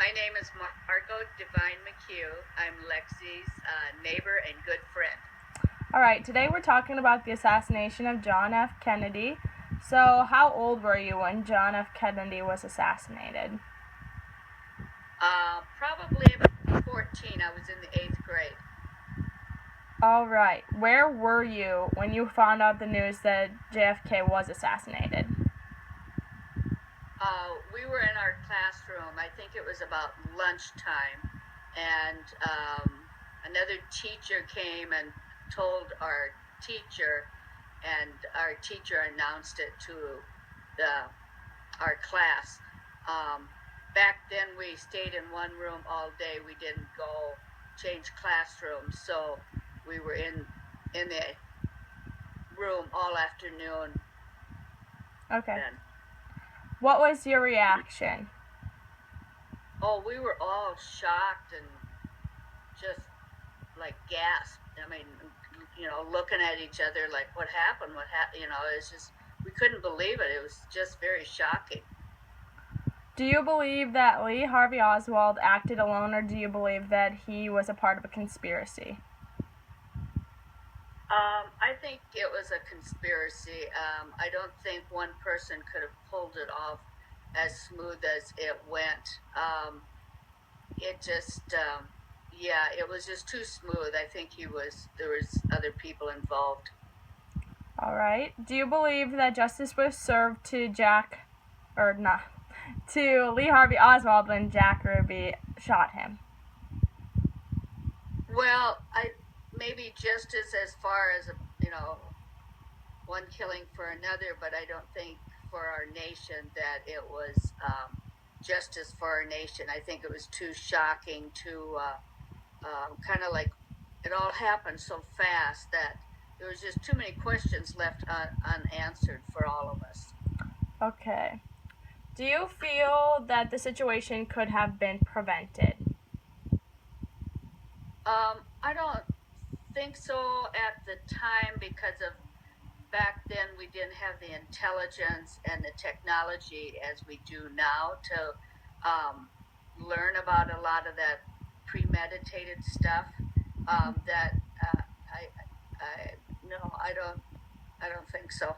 My name is Marco Divine McHugh. I'm Lexi's neighbor and good friend. All right, today we're talking about the assassination of John F. Kennedy. So, how old were you when John F. Kennedy was assassinated? Probably about 14. I was in the 8th grade. All right, where were you when you found out the news that JFK was assassinated? We were in our classroom. I think it was about lunchtime, and another teacher came and told our teacher, and our teacher announced it to our class. Back then, we stayed in one room all day. We didn't go change classrooms, so we were in the room all afternoon. Okay. Then. What was your reaction? Oh, we were all shocked and just like gasped. I mean, looking at each other like, what happened? It's just, we couldn't believe it. It was just very shocking. Do you believe that Lee Harvey Oswald acted alone, or do you believe that he was a part of a conspiracy? I think it was a conspiracy. I don't think one person could have pulled it off as smooth as it went. It just, it was just too smooth. I think there was other people involved. All right. Do you believe that justice was served to to Lee Harvey Oswald when Jack Ruby shot him? Well, maybe justice as far as one killing for another, but I don't think for our nation that it was justice for our nation. I think it was too shocking, kind of like it all happened so fast that there was just too many questions left unanswered for all of us. Okay. Do you feel that the situation could have been prevented? I don't think so at the time, because of back then we didn't have the intelligence and the technology as we do now to learn about a lot of that premeditated stuff. I don't think so.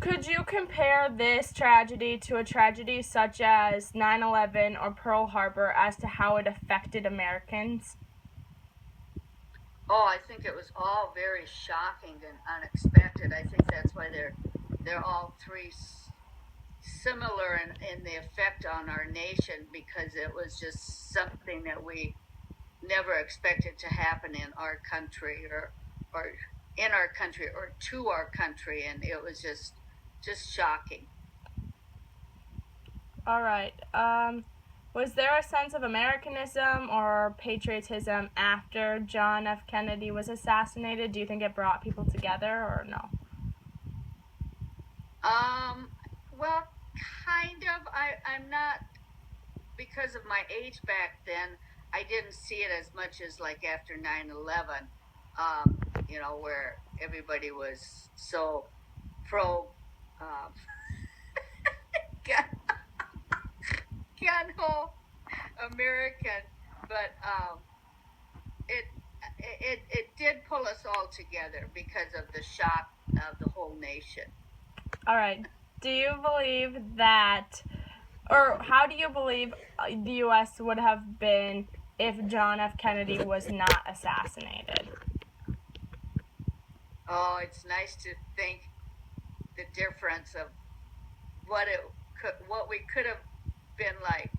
Could you compare this tragedy to a tragedy such as 9/11 or Pearl Harbor as to how it affected Americans? Oh, I think it was all very shocking and unexpected. I think that's why they're all three similar in the effect on our nation, because it was just something that we never expected to happen in our country or in our country or to our country, and it was just shocking. All right. Was there a sense of Americanism or patriotism after John F. Kennedy was assassinated? Do you think it brought people together or no? Well, kind of. I'm not, because of my age back then, I didn't see it as much as like after 9/11, where everybody was so pro gun-ho American, but it did pull us all together because of the shock of the whole nation. All right. Do you believe that, or how do you believe the U.S. would have been if John F. Kennedy was not assassinated? Oh, it's nice to think the difference of what we could have been like.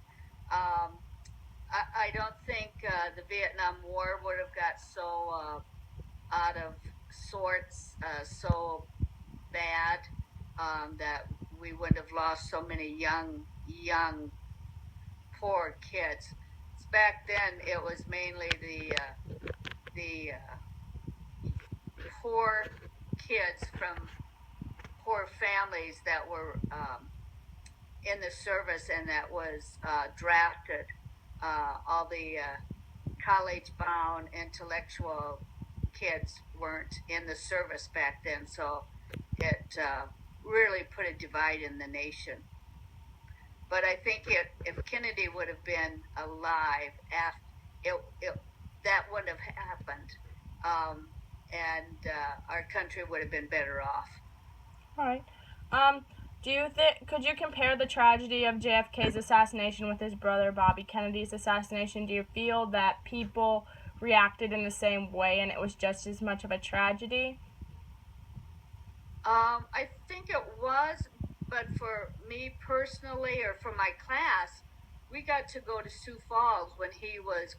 I don't think the Vietnam War would have got so out of sorts, so bad, that we would have lost so many young, poor kids. Back then, it was mainly the poor kids from poor families that were in the service and that was drafted. All the college-bound intellectual kids weren't in the service back then, so it really put a divide in the nation. But I think if Kennedy would have been alive, that wouldn't have happened, and our country would have been better off. All right. Could you compare the tragedy of JFK's assassination with his brother Bobby Kennedy's assassination? Do you feel that people reacted in the same way and it was just as much of a tragedy? I think it was, but for me personally, or for my class, we got to go to Sioux Falls when he was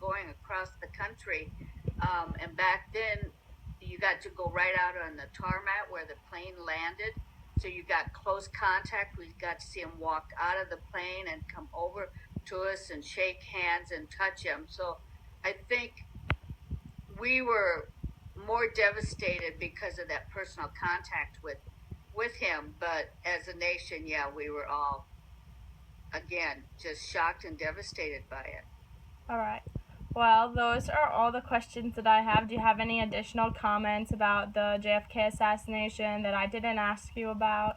going across the country, and back then you got to go right out on the tarmac where the plane landed. So you got close contact. We got to see him walk out of the plane and come over to us and shake hands and touch him. So I think we were more devastated because of that personal contact with him. But as a nation, yeah, we were all, again, just shocked and devastated by it. All right. Well, those are all the questions that I have. Do you have any additional comments about the JFK assassination that I didn't ask you about?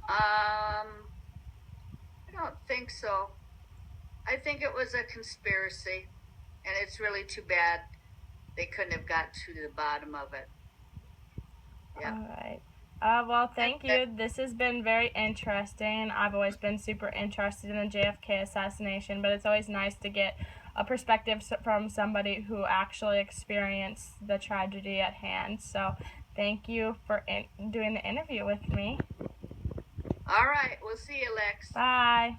I don't think so. I think it was a conspiracy, and it's really too bad they couldn't have got to the bottom of it. Yeah. All right. Well, thank you. This has been very interesting. I've always been super interested in the JFK assassination, but it's always nice to get a perspective from somebody who actually experienced the tragedy at hand. So thank you for doing the interview with me. All right. We'll see you, Lex. Bye.